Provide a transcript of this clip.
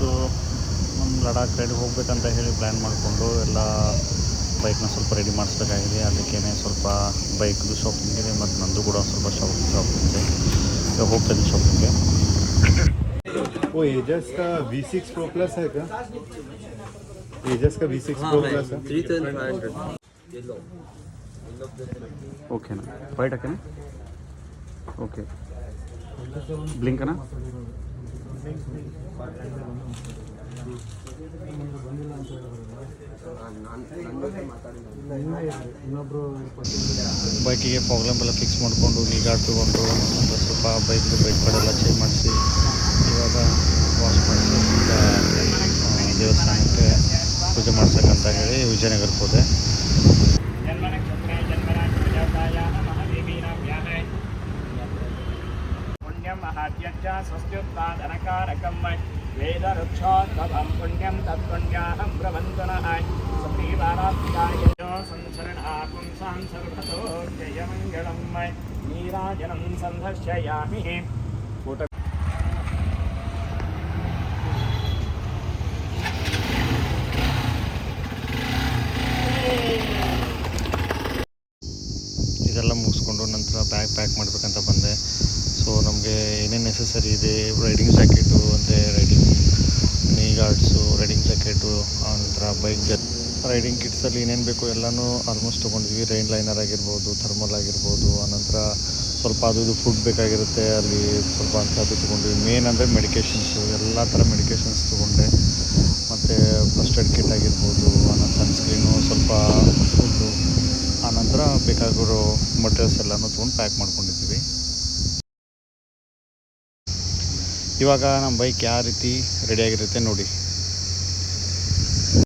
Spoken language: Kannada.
ಇವತ್ತು ನಮ್ಮ ಲಡಾಖ್ ರೈಡ್ ಹೋಗ್ಬೇಕಂತ ಹೇಳಿ ಪ್ಲ್ಯಾನ್ ಮಾಡಿಕೊಂಡು ಎಲ್ಲ ಬೈಕ್ನ ಸ್ವಲ್ಪ ರೆಡಿ ಮಾಡಿಸ್ಬೇಕಾಗಿದೆ. ಅದಕ್ಕೇ ಸ್ವಲ್ಪ ಬೈಕ್ದು ಶಾಪಿಂಗ್ ಇದೆ ಮತ್ತು ನಂದು ಕೂಡ ಸ್ವಲ್ಪ ಶಾಪಿಂಗ್ ಇದೆ. ಇವಾಗ ಹೋಗ್ತಾಯಿದ್ದೀನಿ ಶಾಪಿಂಗ್ಗೆ. वो एजस का V6 Pro Plus है क्या? एजस का V6 Pro Plus है 3500 ಓಕೆನಾ? ವೈಟ್ ಹಾಕೇನಾ? ಓಕೆ. ಬ್ಲಿಂಕನಾ? ಬೈಕಿಗೆ ಪ್ರಾಬ್ಲಮ್ ಎಲ್ಲ ಫಿಕ್ಸ್ ಮಾಡಿಕೊಂಡು ನೀಗಾಡ್ ತೊಗೊಂಡು ಮತ್ತು ಸ್ವಲ್ಪ ಬೈಕ್ ಪಡೆಲ್ಲ ಚೇಂಜ್ ಮಾಡಿಸಿ ಇವಾಗ ವಾಶ್ ಮಾಡಿಸಿ ದೇವಸ್ಥಾನಕ್ಕೆ ಪೂಜೆ ಮಾಡ್ಸಕ್ಕಂತ ಹೇಳಿ ವಿಜಯನಗರಕ್ಕೆ ಹೋದೆ. ಸ್ವಸ್ತ್ಯುತ್ಪಾದನಕಾರಕಂ ವೇದವೃಕ್ಷೋದ್ಭವಂ ಪುಣ್ಯಂ ತತ್ಪುಣ್ಯಾಹಂ ಪ್ರವಂತನಃ ಸುಗ್ರೀವಾರಾಧಿಕಾಯ ಸಂಸರಣಾಪುಂಸಾಂ ಸರ್ವತೋ ಜಯಮಂಗಳಂ ನೀರಾಜನಂ ಸಂದರ್ಶಯಾಮಿ. ಇದೆಲ್ಲ ಮುಗಿಸ್ಕೊಂಡು ನಂತರ ಬ್ಯಾಗ್ ಪ್ಯಾಕ್ ಮಾಡಬೇಕಂತ ಬಂದೆ. ಸೊ ನಮಗೆ ಏನೇನು ನೆಸಸರಿ ಇದೆ, ರೈಡಿಂಗ್ ಜಾಕೆಟು ಮತ್ತು ರೈಡಿಂಗ್ ನೀ ಗಾರ್ಡ್ಸು, ರೈಡಿಂಗ್ ಜಾಕೆಟು, ನಂತರ ಬೈಕ್ ರೈಡಿಂಗ್ ಕಿಟ್ಸಲ್ಲಿ ಏನೇನು ಬೇಕು ಎಲ್ಲನೂ ಆಲ್ಮೋಸ್ಟ್ ತೊಗೊಂಡಿದ್ವಿ. ರೈನ್ ಲೈನರ್ ಆಗಿರ್ಬೋದು, ಥರ್ಮಲ್ ಆಗಿರ್ಬೋದು, ಆನಂತರ ಸ್ವಲ್ಪ ಅದು ಇದು ಫುಡ್ ಬೇಕಾಗಿರುತ್ತೆ, ಅಲ್ಲಿ ಸ್ವಲ್ಪ ಅಂಥದ್ದು ತೊಗೊಂಡ್ವಿ. ಮೇನ್ ಅಂದರೆ ಮೆಡಿಕೇಷನ್ಸು, ಎಲ್ಲ ಥರ ಮೆಡಿಕೇಷನ್ಸ್ ತೊಗೊಂಡೆ. ಮತ್ತು ಫಸ್ಟ್ ಏಡ್ ಕಿಟ್ ಆಗಿರ್ಬೋದು, ಆನಂತರ ಸನ್ಸ್ಕ್ರೀನು, ಸ್ವಲ್ಪ ಫುಡ್ಡು, ಆನಂತರ ಬೇಕಾಗಿರೋ ಮಟೀರಿಯಲ್ಸ್ ಎಲ್ಲನೂ ತೊಗೊಂಡು ಪ್ಯಾಕ್ ಮಾಡ್ಕೊಂಡಿದ್ವಿ. ಇವಾಗ ನಮ್ಮ ಬೈಕ್ ಯಾವ ರೀತಿ ರೆಡಿಯಾಗಿರುತ್ತೆ ನೋಡಿ.